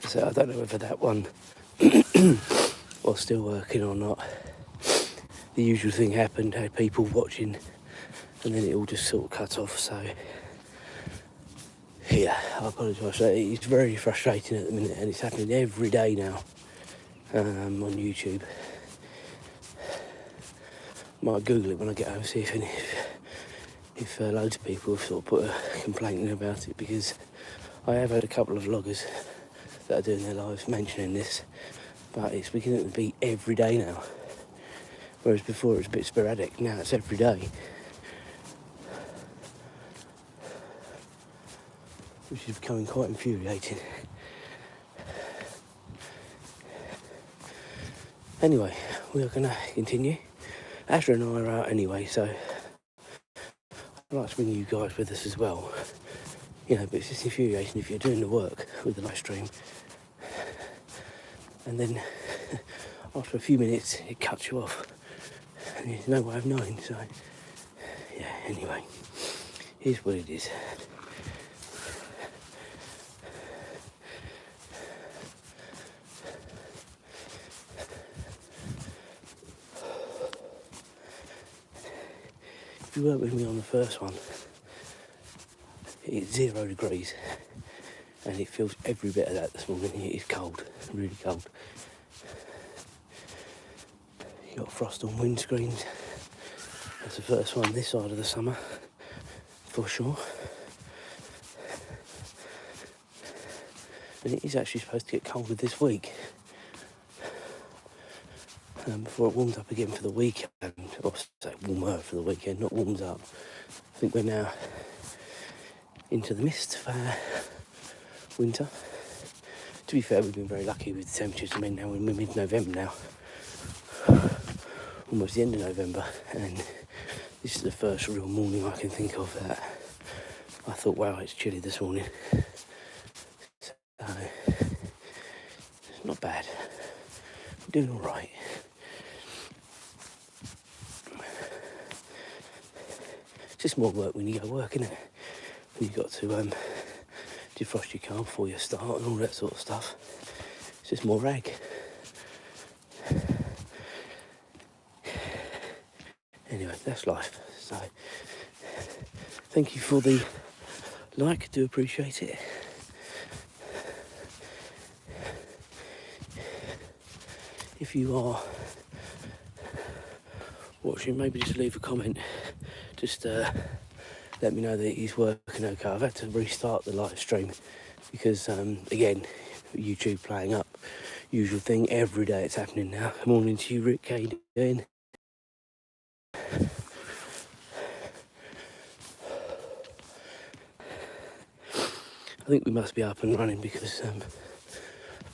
So I don't know whether that one was still working or not. The usual thing happened, had people watching, and then it all just sort of cut off. So yeah, I apologise. It's very frustrating at the minute, and it's happening every day now on YouTube. Might Google it when I get home, see if loads of people have sort of put a complaint in about it, because I have had a couple of vloggers that are doing their lives mentioning this, but it's beginning to be every day now. Whereas before it was a bit sporadic, now it's every day. Which is becoming quite infuriating. Anyway, we are going to continue. Azra and I are out anyway, so I'd like to bring you guys with us as well. You know, but it's just infuriating if you're doing the work with the live stream and then after a few minutes it cuts you off and there's no way of knowing. So yeah, anyway, here's what it is. If you weren't with me on the first one, it's 0 degrees and it feels every bit of that this morning. It is cold, really cold. You got frost on windscreens. That's the first one this side of the summer, for sure. And it is actually supposed to get colder this week. Before it warms up again for the weekend, or say warmer for the weekend, not warms up. I think we're now into the midst of winter. To be fair, we've been very lucky with the temperatures. I mean, now we're mid-November now, almost the end of November, and this is the first real morning I can think of that I thought, wow, it's chilly this morning. So, it's not bad. We're doing all right. It's just more work when you go work, isn't it? When you've got to defrost your car before you start and all that sort of stuff. It's just more rag. Anyway, that's life. So, thank you for the like, do appreciate it. If you are watching, maybe just leave a comment. Just let me know that it is working okay. I've had to restart the live stream because, again, YouTube playing up. Usual thing, every day it's happening now. Morning to you, Rick. How you doing? I think we must be up and running because I've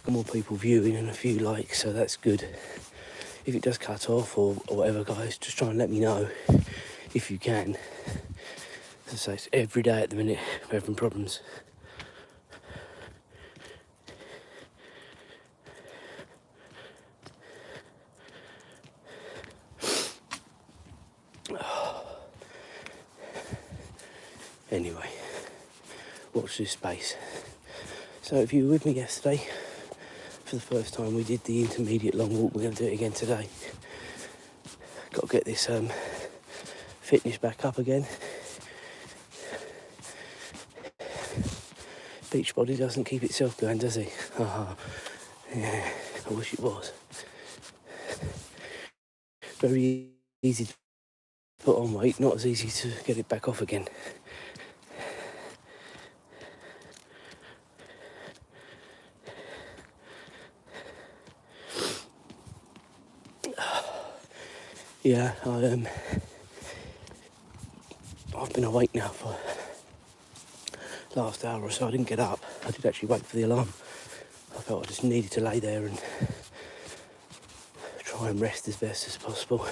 got more people viewing and a few likes, so that's good. If it does cut off or whatever, guys, just try and let me know if you can. As I say, it's every day at the minute we're having problems. Anyway, watch this space. So if you were with me yesterday, for the first time we did the intermediate long walk. We're going to do it again today. Got to get this fitness back up again. Beachbody doesn't keep itself going, does he? Yeah, I wish it was. Very easy to put on weight, not as easy to get it back off again. Yeah, I've been awake now for the last hour or so. I didn't get up. I did actually wait for the alarm. I felt I just needed to lay there and try and rest as best as possible.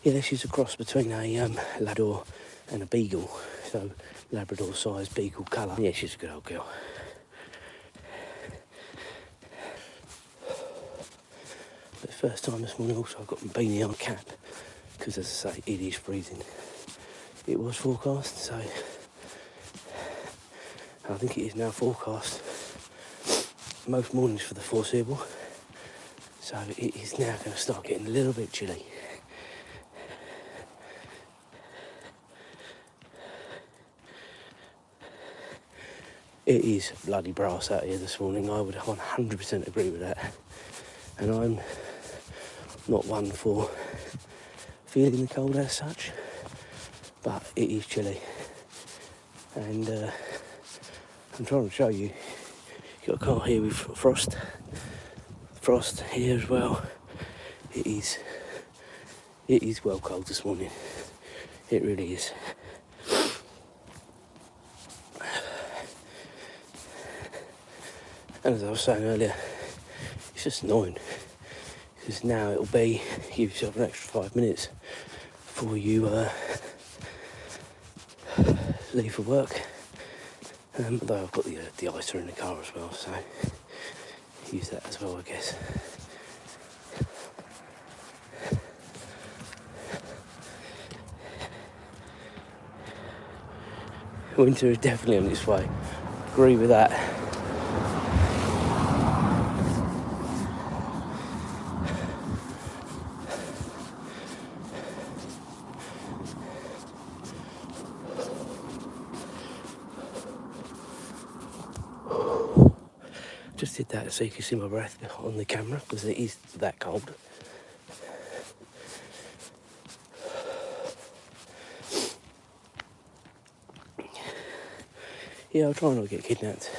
Yeah, she's a cross between a Labrador and a Beagle. So Labrador size, Beagle colour. Yeah, she's a good old girl. But first time this morning also I've got my beanie on cap because, as I say, it is freezing. It was forecast, so I think it is now forecast most mornings for the foreseeable. So it is now going to start getting a little bit chilly. It is bloody brass out here this morning. I would 100% agree with that. And I'm not one for feeling the cold as such, but it is chilly. And I'm trying to show you, got a car here with frost here as well. It is well cold this morning. It really is. And as I was saying earlier, it's just annoying because now it'll be, give yourself an extra 5 minutes before you leave for work. Though I've got the Azra in the car as well, so use that as well, I guess. Winter is definitely on its way. Agree with that. Just did that so you can see my breath on the camera because it is that cold. Yeah, I'll try not to get kidnapped.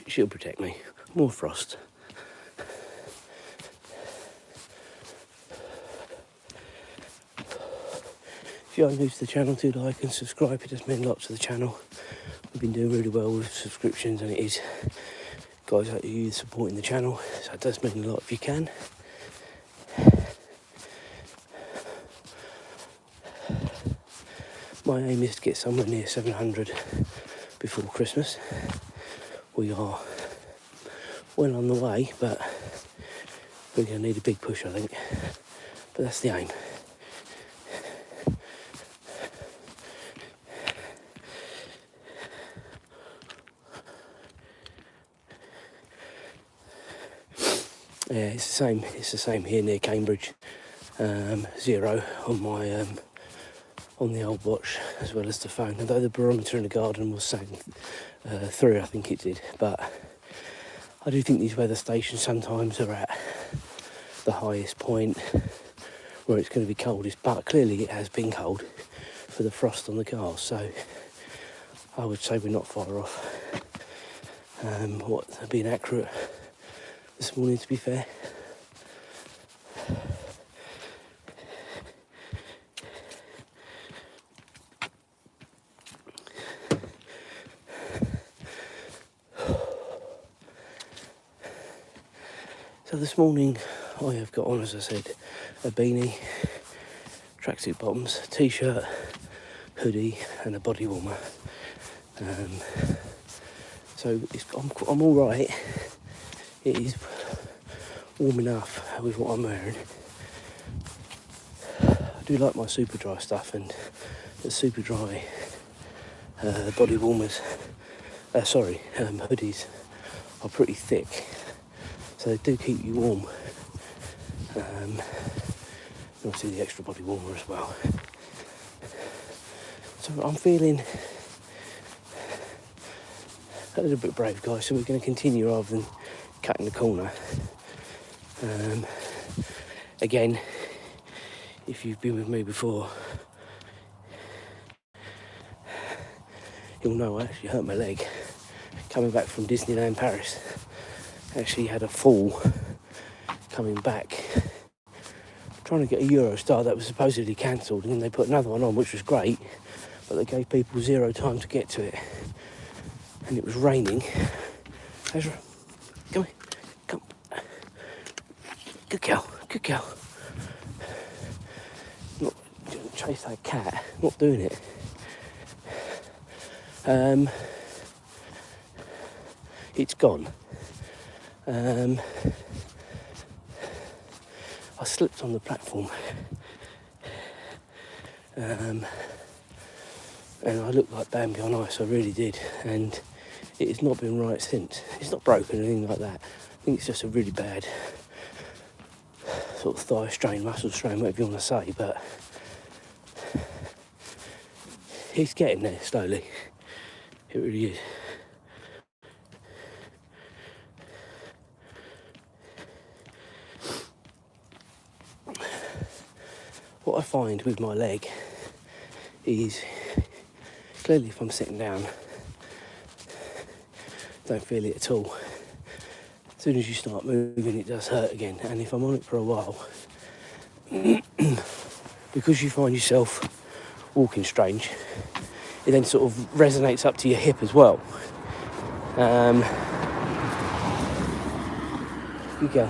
She'll protect me. More frost. If you are new to the channel, do like and subscribe. It does mean lots to the channel. We've been doing really well with subscriptions, and it is guys like you supporting the channel, so it does mean a lot if you can. My aim is to get somewhere near 700 before Christmas. We are well on the way, but we're going to need a big push, I think. But that's the aim. Yeah, it's the same here near Cambridge. 0 on my on the old watch as well as the phone. Although the barometer in the garden was saying 3, I think it did. But I do think these weather stations sometimes are at the highest point where it's going to be coldest. But clearly it has been cold for the frost on the cars. So I would say we're not far off what being accurate this morning, to be fair. So this morning I have got on, as I said, a beanie, tracksuit bottoms, t-shirt, hoodie and a body warmer. So I'm all right. It is warm enough with what I'm wearing. I do like my super dry stuff, and the super dry body warmers, hoodies are pretty thick, so they do keep you warm. Obviously the extra body warmer as well. So I'm feeling a little bit brave, guys, so we're going to continue rather than cutting the corner. Again, if you've been with me before, you'll know I actually hurt my leg coming back from Disneyland Paris. I actually had a fall coming back, trying to get a Eurostar that was supposedly cancelled, and then they put another one on, which was great, but they gave people 0 time to get to it, and it was raining. Azra, come here, come. Good girl, good girl. Not chase that cat, not doing it. It's gone. I slipped on the platform, and I looked like Bambi on ice, I really did, and it has not been right since. It's not broken or anything like that. I think it's just a really bad sort of thigh strain, muscle strain, whatever you want to say, but it's getting there slowly. It really is. What I find with my leg is, clearly if I'm sitting down, don't feel it at all. As soon as you start moving, it does hurt again. And if I'm on it for a while, because you find yourself walking strange, it then sort of resonates up to your hip as well. You go.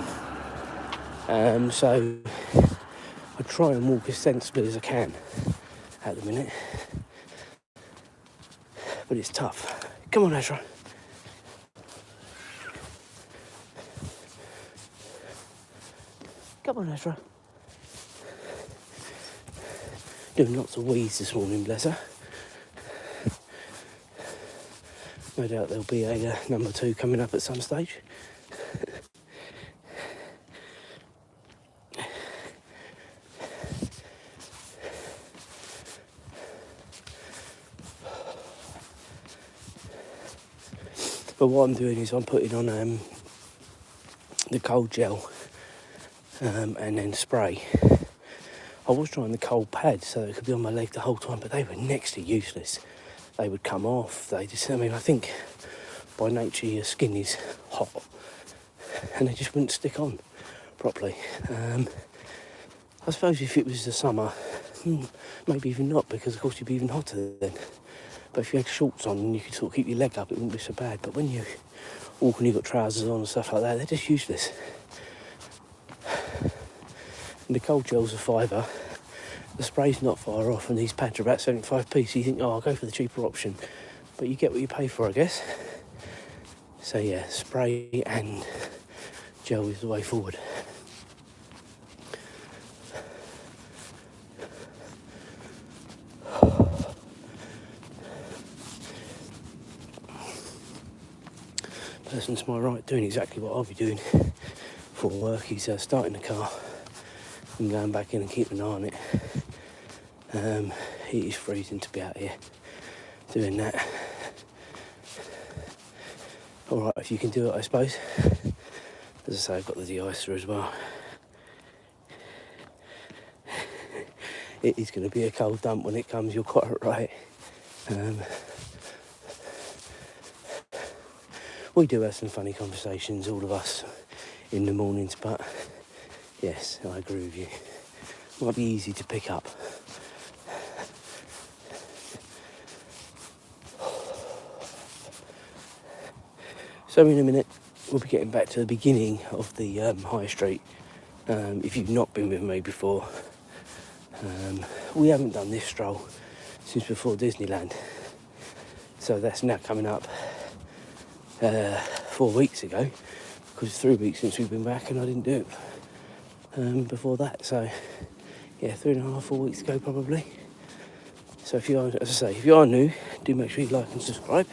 So I try and walk as sensibly as I can at the minute, but it's tough. Come on, Azra. Come on, Azra. Doing lots of wheeze this morning, bless her. No doubt there'll be a number 2 coming up at some stage. But what I'm doing is I'm putting on the cold gel and then spray. I was trying the cold pads so it could be on my leg the whole time, but they were next to useless. They would come off. I think by nature your skin is hot and they just wouldn't stick on properly. I suppose if it was the summer, maybe even not, because of course you'd be even hotter then. But if you had shorts on and you could sort of keep your leg up, it wouldn't be so bad. But when you walk and you've got trousers on and stuff like that, they're just useless. And the cold gel's a £5. The spray's not far off, and these pads are about 75p. So you think, oh, I'll go for the cheaper option. But you get what you pay for, I guess. So yeah, spray and gel is the way forward. Person to my right doing exactly what I'll be doing for work. He's starting the car and going back in and keeping an eye on it. It is freezing to be out here doing that. Alright, if you can do it, I suppose. As I say, I've got the de-icer as well. It is going to be a cold dump when it comes, you're quite right. We do have some funny conversations, all of us, in the mornings, but yes, I agree with you. Might be easy to pick up. So in a minute, we'll be getting back to the beginning of the high street. If you've not been with me before, we haven't done this stroll since before Disneyland. So that's now coming up 4 weeks ago, because it's 3 weeks since we've been back and I didn't do it before that. So yeah, 3.5, 4 weeks ago probably. So if you are, as I say, if you are new, do make sure you like and subscribe.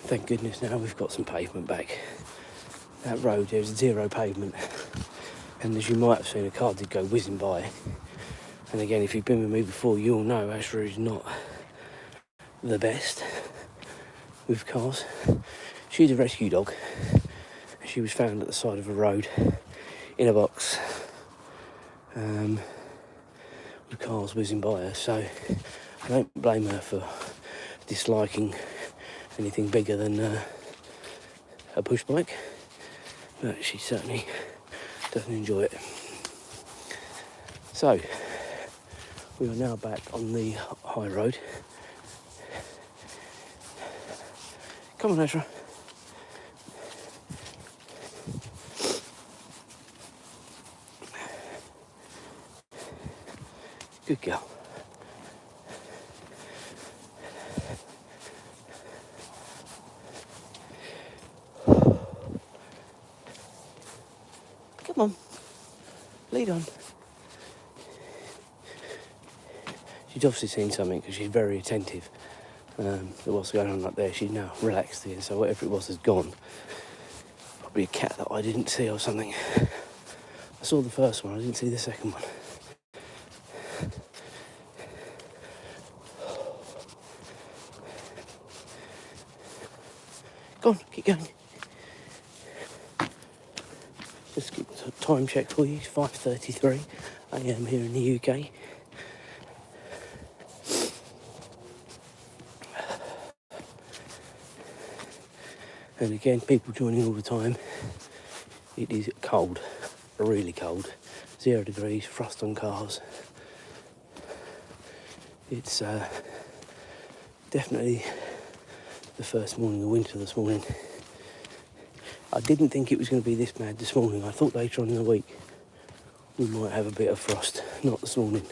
Thank goodness now we've got some pavement back. That road, there's zero pavement. And as you might have seen, a car did go whizzing by. And again, if you've been with me before, you'll know Azra is not the best with cars. She's a rescue dog. She was found at the side of a road in a box with cars whizzing by her. So I don't blame her for disliking anything bigger than a push bike, but she certainly doesn't enjoy it. So we are now back on the high road. Come on, Azra. Good girl. Come on, lead on. She's obviously seen something because she's very attentive to what's going on up there. She's now relaxed again, so whatever it was has gone. Probably a cat that I didn't see or something. I saw the first one, I didn't see the second one. Go on, keep going. Just keep a time check for you. It's 5:33 a.m. here in the UK. And again, people joining all the time. It is cold, really cold. 0 degrees, frost on cars. It's definitely the first morning of winter this morning. I didn't think it was going to be this bad this morning. I thought later on in the week we might have a bit of frost, not this morning.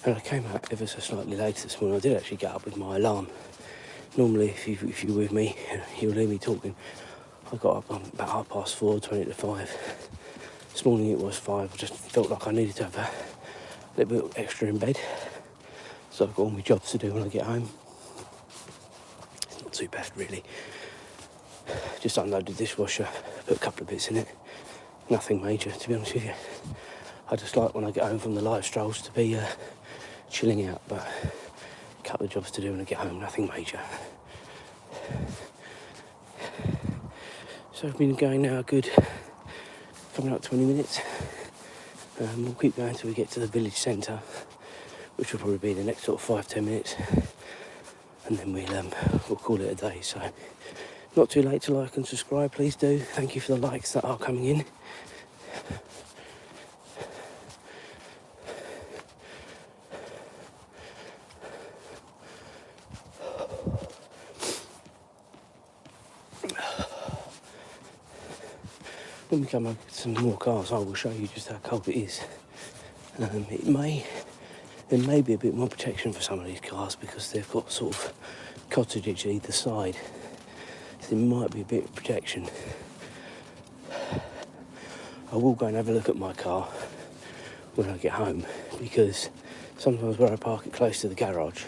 And I came out ever so slightly later this morning. I did actually get up with my alarm. Normally, if you're with me, you'll hear me talking. I got up about 4:30, 20 to 5. This morning it was 5. I just felt like I needed to have a little bit extra in bed. So I've got all my jobs to do when I get home. It's not too bad, really. Just unloaded the dishwasher, put a couple of bits in it. Nothing major, to be honest with you. I just like when I get home from the live strolls to be chilling out, but a couple of jobs to do when I get home, nothing major. So I've been going now a good, coming up 20 minutes. We'll keep going until we get to the village centre, which will probably be the next sort of 5-10 minutes, and then we'll call it a day. So not too late to like and subscribe, please do. Thank you for the likes that are coming in. When we come up with some more cars, I will show you just how cold it is. There may be a bit more protection for some of these cars because they've got sort of cottages either side. So there might be a bit of protection. I will go and have a look at my car when I get home, because sometimes where I park it close to the garage,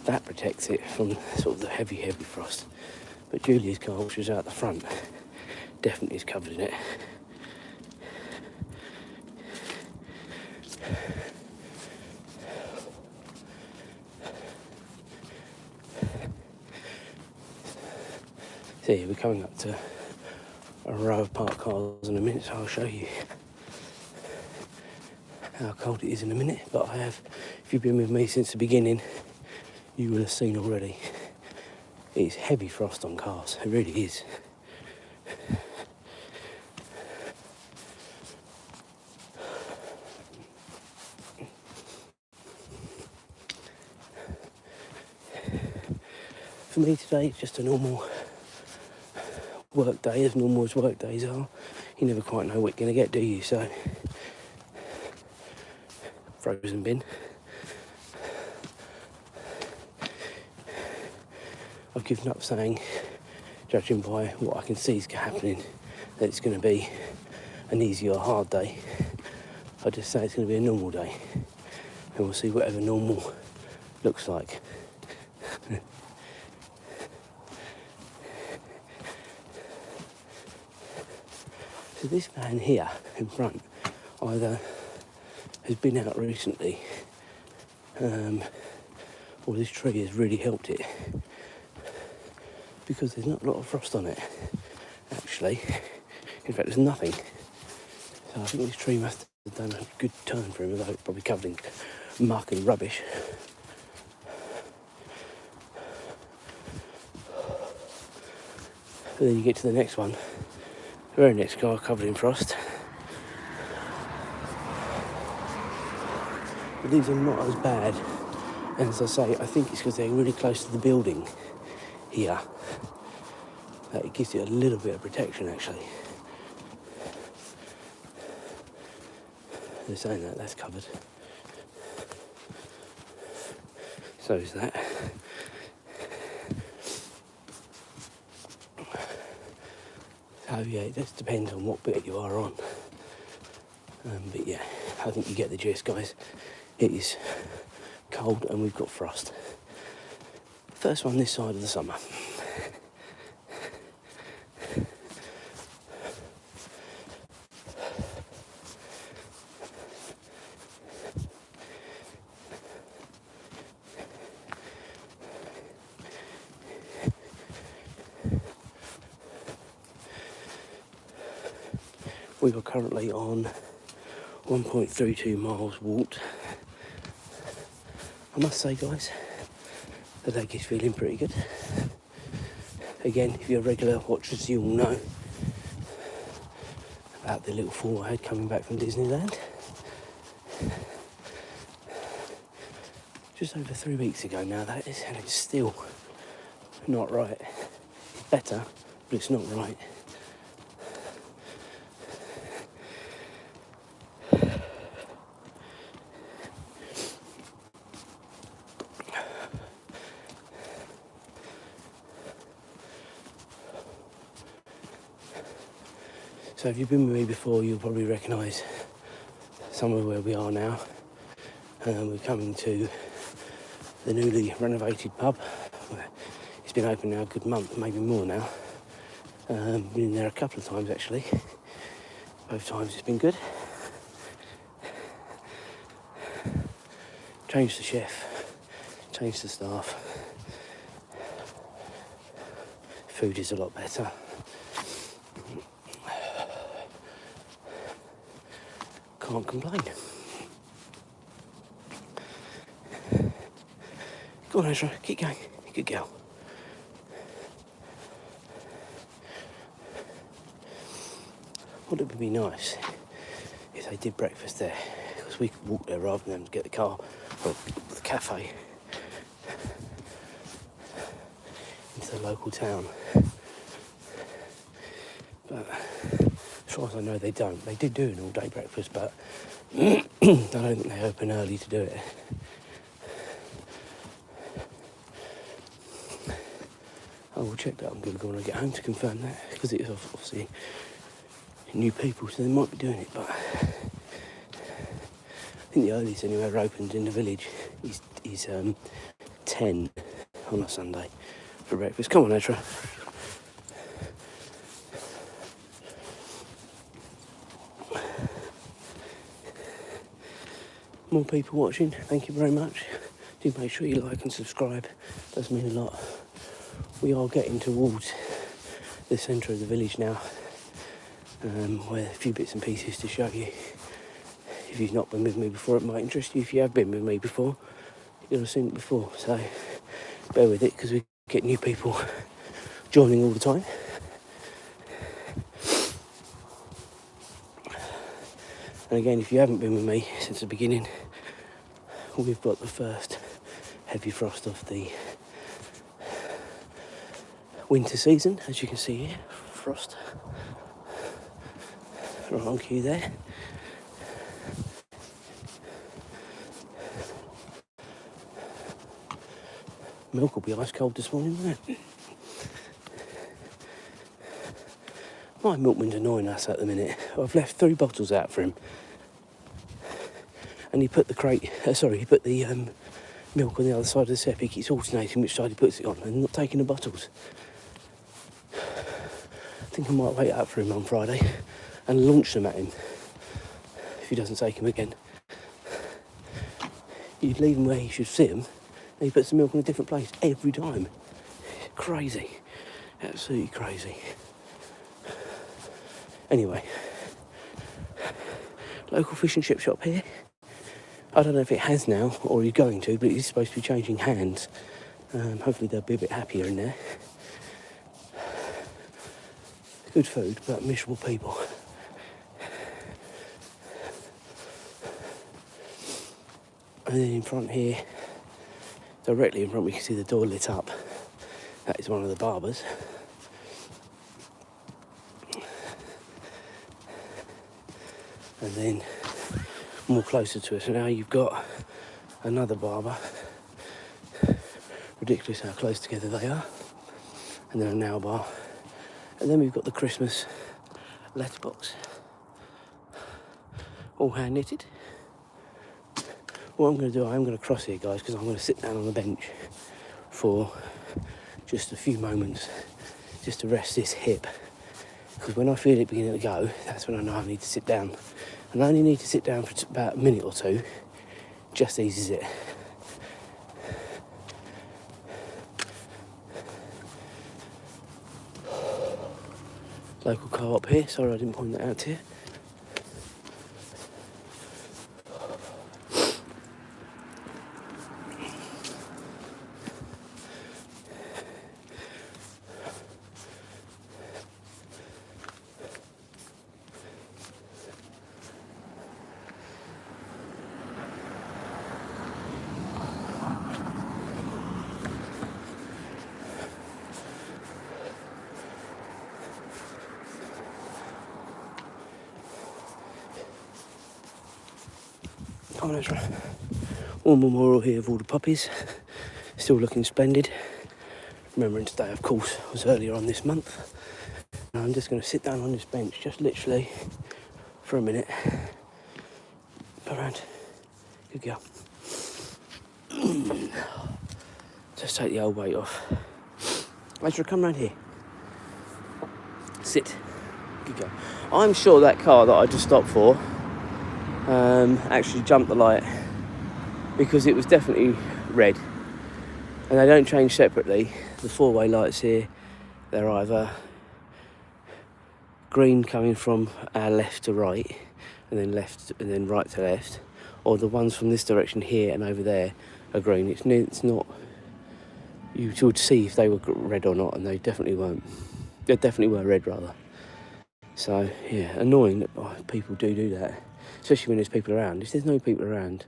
that protects it from sort of the heavy frost. But Julia's car, which was out the front, definitely is covered in it. See, we're coming up to a row of parked cars in a minute, so I'll show you how cold it is in a minute. But if you've been with me since the beginning, you will have seen already. It's heavy frost on cars, it really is. For me today, it's just a normal work day, as normal as work days are. You never quite know what you're going to get, do you? So, frozen bin. I've given up saying, judging by what I can see is happening, that it's going to be an easy or hard day. I just say it's going to be a normal day, and we'll see whatever normal looks like. So this van here in front either has been out recently, or this tree has really helped it, because there's not a lot of frost on it, actually. In fact, there's nothing. So I think this tree must have done a good turn for him, although it's probably covered in muck and rubbish. And then you get to the next one, the very next car covered in frost. but these are not as bad. And as I say, I think it's because they're really close to the building here that it gives you a little bit of protection, actually. They're saying that that's covered. So is that. So yeah, it just depends on what bit you are on. But yeah, I think you get the gist, guys. It is cold and we've got frost. First one this side of the summer. We are currently on 1.32 miles walked. I must say, guys, the leg is feeling pretty good. Again, if you're regular watchers, you'll know about the little fall I had coming back from Disneyland. Just over 3 weeks ago now, that is, and it's still not right. It's better, but it's not right. So if you've been with me before, you'll probably recognise somewhere where we are now. We're coming to the newly renovated pub. It's been open now a good month, maybe more now. Been in there a couple of times actually. Both times it's been good. Changed the chef, changed the staff. Food is a lot better. Can't complain. Go on, Azra, keep going. Good girl. Would it be nice if they did breakfast there? Because we could walk there rather than get the car or the cafe into the local town. But as far as I know, they don't. They did do an all-day breakfast, but I don't think they open early to do it. I will check that on Google when I get home to confirm that, because it is obviously new people, so they might be doing it, but I think the earliest anywhere opened in the village is 10 on a Sunday for breakfast. Come on, Azra. More people watching, thank you very much. Do make sure you like and subscribe, does mean a lot. We are getting towards the centre of the village now, where a few bits and pieces to show you. If you've not been with me before, it might interest you. If you have been with me before, you'll have seen it before, so bear with it because we get new people joining all the time. And again, if you haven't been with me since the beginning, we've got the first heavy frost of the winter season, as you can see here. Frost right on cue there. Milk will be ice cold this morning, won't it? My milkman's annoying us at the minute. I've left 3 bottles out for him. And he put the milk on the other side of the step. He keeps alternating which side he puts it on and not taking the bottles. I think I might wait out for him on Friday and launch them at him if he doesn't take them again. You'd leave him where he should sit him, and he puts the milk in a different place every time. Crazy. Absolutely crazy. Anyway, local fish and chip shop here. I don't know if it has now or is going to, but it's supposed to be changing hands. Hopefully they'll be a bit happier in there. Good food, but miserable people. And then in front here, directly in front, we can see the door lit up. That is one of the barbers. And then more closer to us now, you've got another barber. Ridiculous how close together they are. And then a nail bar. And then we've got the Christmas letterbox. All hand knitted. What I'm going to do, I am going to cross here, guys, because I'm going to sit down on the bench for just a few moments just to rest this hip. Because when I feel it beginning to go, that's when I know I need to sit down. And I only need to sit down for about a minute or two. Just eases it. Local co-op here, sorry I didn't point that out to you. Come on, Azra. All memorial here of all the puppies. Still looking splendid. Remembering today, of course, was earlier on this month. And I'm just going to sit down on this bench, just literally for a minute. Go around. Good girl. Just take the old weight off. Azra, come round here. Sit. Good girl. I'm sure that car that I just stopped for actually jumped the light because it was definitely red, and they don't change separately. The four-way lights here, they're either green coming from our left to right and then left and then right to left, or the ones from this direction here and over there are green. It's not, you would see if they were red or not, and they definitely weren't. They definitely were red rather. So yeah, annoying that people do that. Especially when there's people around. If there's no people around,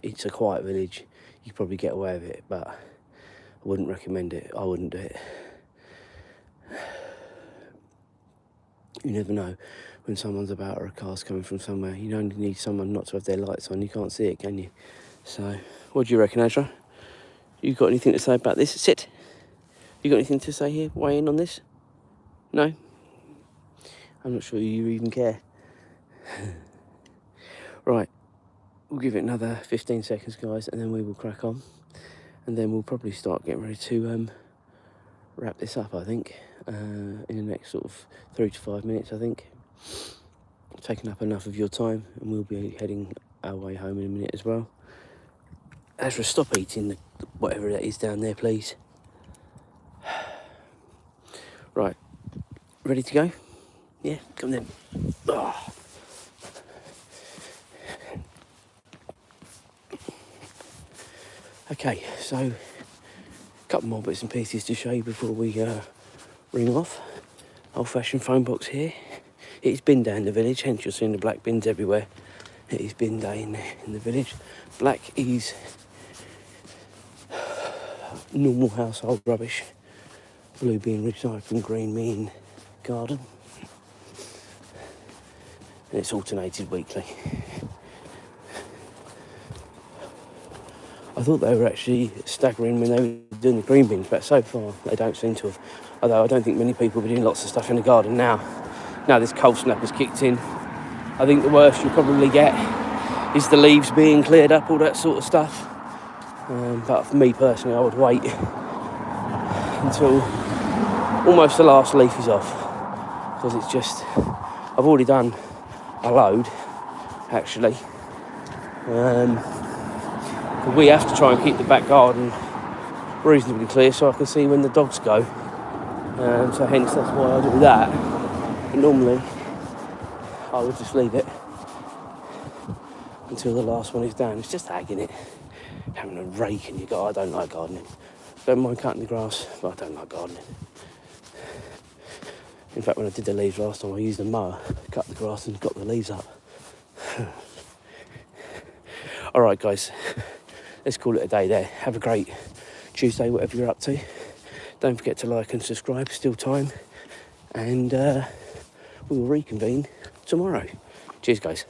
it's a quiet village, you probably get away with it, but I wouldn't recommend it. I wouldn't do it. You never know when someone's about or a car's coming from somewhere. You only need someone not to have their lights on. You can't see it, can you? So, what do you reckon, Azra? You got anything to say about this? Sit. You got anything to say here? Weigh in on this? No? I'm not sure you even care. Right, we'll give it another 15 seconds, guys, and then we will crack on, and then we'll probably start getting ready to wrap this up, I think, in the next sort of 3 to 5 minutes, I think. I've taken up enough of your time, and we'll be heading our way home in a minute as well. Azra, stop eating whatever that is down there, please. Right, ready to go? Yeah, come then. Oh. Okay, so a couple more bits and pieces to show you before we ring off. Old-fashioned phone box here. It's bin day in the village, hence you're seeing the black bins everywhere. It is bin day in the village. Black is normal household rubbish. Blue being recycling, green being garden. And it's alternated weekly. I thought they were actually staggering when they were doing the green bins, but so far they don't seem to have. Although I don't think many people are doing lots of stuff in the garden now. Now this cold snap has kicked in. I think the worst you'll probably get is the leaves being cleared up, all that sort of stuff. But for me personally, I would wait until almost the last leaf is off. Because it's just, I've already done a load, actually. We have to try and keep the back garden reasonably clear so I can see when the dogs go. So hence that's why I do that. But normally I would just leave it until the last one is down. It's just agging it. Having a rake and you go, I don't like gardening. Don't mind cutting the grass, but I don't like gardening. In fact, when I did the leaves last time, I used a mower, cut the grass and got the leaves up. All right, guys, let's call it a day there. Have a great Tuesday, whatever you're up to. Don't forget to like and subscribe, still time. And we will reconvene tomorrow. Cheers, guys.